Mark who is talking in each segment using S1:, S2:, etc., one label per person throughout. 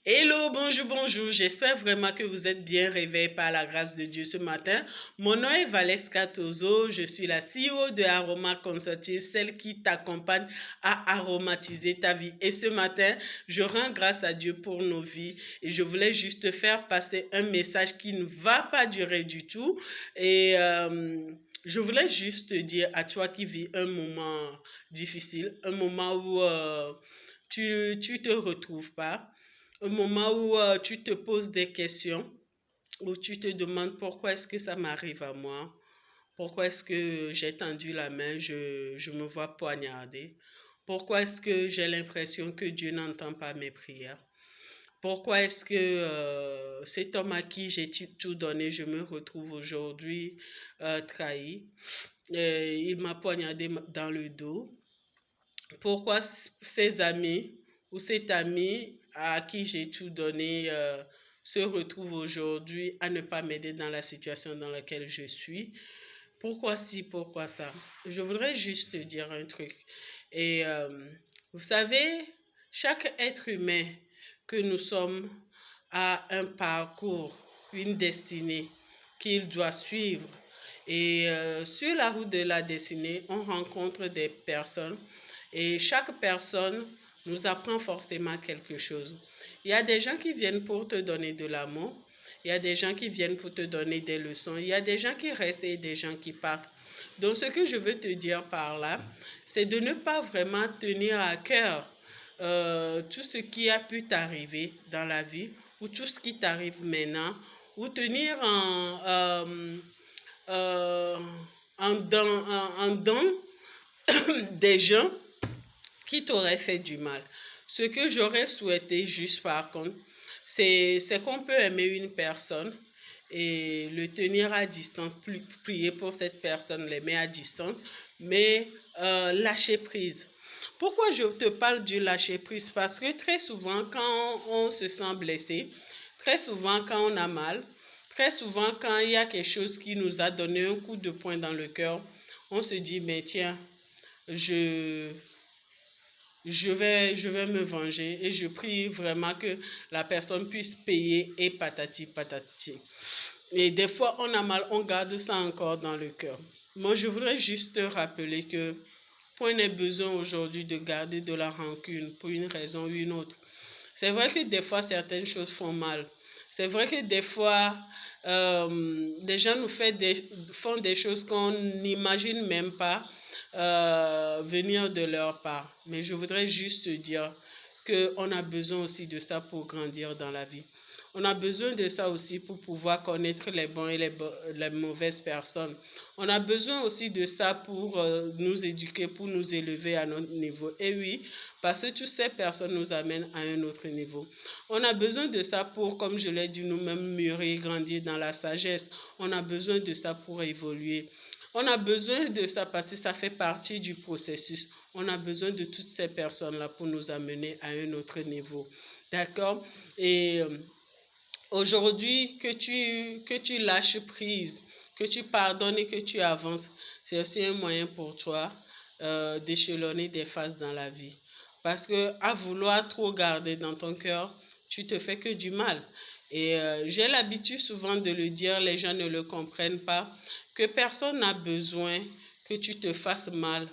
S1: Hello, bonjour, bonjour. J'espère vraiment que vous êtes bien réveillés par la grâce de Dieu ce matin. Mon nom est Valeska Tozo. Je suis la CEO de Aroma Consulting, celle qui t'accompagne à aromatiser ta vie. Et ce matin, je rends grâce à Dieu pour nos vies. Et je voulais juste te faire passer un message qui ne va pas durer du tout. Et je voulais juste te dire à toi qui vis un moment difficile, un moment où tu te retrouves pas, un moment où tu te poses des questions, où tu te demandes pourquoi est-ce que ça m'arrive à moi, pourquoi est-ce que j'ai tendu la main, je me vois poignarder, pourquoi est-ce que j'ai l'impression que Dieu n'entend pas mes prières, pourquoi est-ce que cet homme à qui j'ai tout donné, je me retrouve aujourd'hui trahi, il m'a poignardé dans le dos, pourquoi ces amis ou cet ami à qui j'ai tout donné se retrouve aujourd'hui à ne pas m'aider dans la situation dans laquelle je suis. Pourquoi si, pourquoi ça? Je voudrais juste te dire un truc. Et vous savez, chaque être humain que nous sommes a un parcours, une destinée qu'il doit suivre. Et sur la route de la destinée, on rencontre des personnes et chaque personne nous apprend forcément quelque chose. Il y a des gens qui viennent pour te donner de l'amour, il y a des gens qui viennent pour te donner des leçons, il y a des gens qui restent et des gens qui partent. Donc ce que je veux te dire par là, c'est de ne pas vraiment tenir à cœur tout ce qui a pu t'arriver dans la vie ou tout ce qui t'arrive maintenant, ou tenir euh, en don des gens qui t'auraient fait du mal. Ce que j'aurais souhaité juste par contre, c'est qu'on peut aimer une personne et le tenir à distance, prier pour cette personne, l'aimer à distance, mais lâcher prise. Pourquoi je te parle du lâcher prise? Parce que très souvent, quand on se sent blessé, très souvent quand on a mal, très souvent quand il y a quelque chose qui nous a donné un coup de poing dans le cœur, on se dit, mais tiens, je, je vais me venger et je prie vraiment que la personne puisse payer et patati patati. Et des fois, on a mal, on garde ça encore dans le cœur. Moi, je voudrais juste te rappeler que point n'est besoin aujourd'hui de garder de la rancune pour une raison ou une autre. C'est vrai que des fois, certaines choses font mal. C'est vrai que des fois, les gens font des choses qu'on n'imagine même pas venir de leur part. Mais je voudrais juste dire qu'on a besoin aussi de ça pour grandir dans la vie. On a besoin de ça aussi pour pouvoir connaître les bons et les mauvaises personnes. On a besoin aussi de ça pour nous éduquer, pour nous élever à notre niveau. Et oui, parce que toutes ces personnes nous amènent à un autre niveau. On a besoin de ça pour, comme je l'ai dit, nous-mêmes mûrir, grandir dans la sagesse. On a besoin de ça pour évoluer. On a besoin de ça parce que ça fait partie du processus. On a besoin de toutes ces personnes-là pour nous amener à un autre niveau. D'accord? Et aujourd'hui, que tu lâches prise, que tu pardonnes et que tu avances, c'est aussi un moyen pour toi d'échelonner des phases dans la vie. Parce que à vouloir trop garder dans ton cœur, tu te fais que du mal. Et j'ai l'habitude souvent de le dire, les gens ne le comprennent pas, que personne n'a besoin que tu te fasses mal.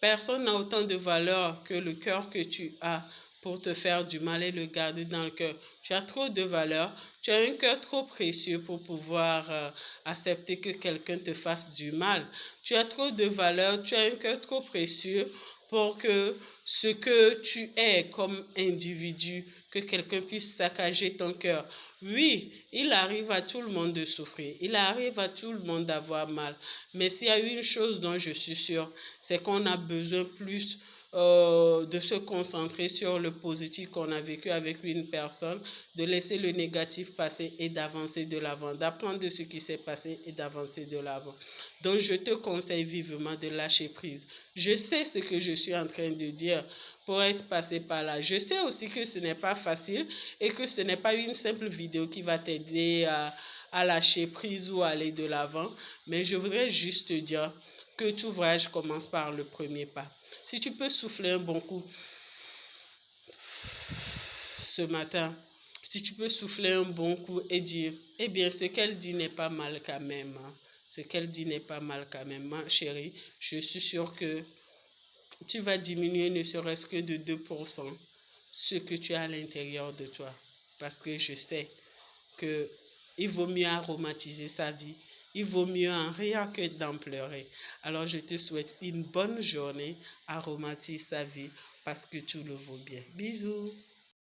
S1: Personne n'a autant de valeur que le cœur que tu as pour te faire du mal et le garder dans le cœur. Tu as trop de valeur, tu as un cœur trop précieux pour pouvoir accepter que quelqu'un te fasse du mal. Tu as trop de valeur, tu as un cœur trop précieux pour que ce que tu es comme individu, que quelqu'un puisse saccager ton cœur. Oui, il arrive à tout le monde de souffrir, il arrive à tout le monde d'avoir mal, mais s'il y a une chose dont je suis sûre, c'est qu'on a besoin plus de se concentrer sur le positif qu'on a vécu avec une personne, de laisser le négatif passer et d'avancer de l'avant, d'apprendre de ce qui s'est passé et d'avancer de l'avant. Donc je te conseille vivement de lâcher prise. Je sais ce que je suis en train de dire pour être passé par là. Je sais aussi que ce n'est pas facile et que ce n'est pas une simple vidéo qui va t'aider à lâcher prise ou à aller de l'avant, mais je voudrais juste te dire que tout voyage commence par le premier pas. Si tu peux souffler un bon coup ce matin, Si tu peux souffler un bon coup et dire, eh bien, ce qu'elle dit n'est pas mal quand même. Hein. Ce qu'elle dit n'est pas mal quand même, ma chérie. Je suis sûre que tu vas diminuer ne serait-ce que de 2% ce que tu as à l'intérieur de toi. Parce que je sais que il vaut mieux aromatiser sa vie. Il vaut mieux en rire que d'en pleurer. Alors je te souhaite une bonne journée. Aromatise sa vie parce que tu le vaux bien. Bisous.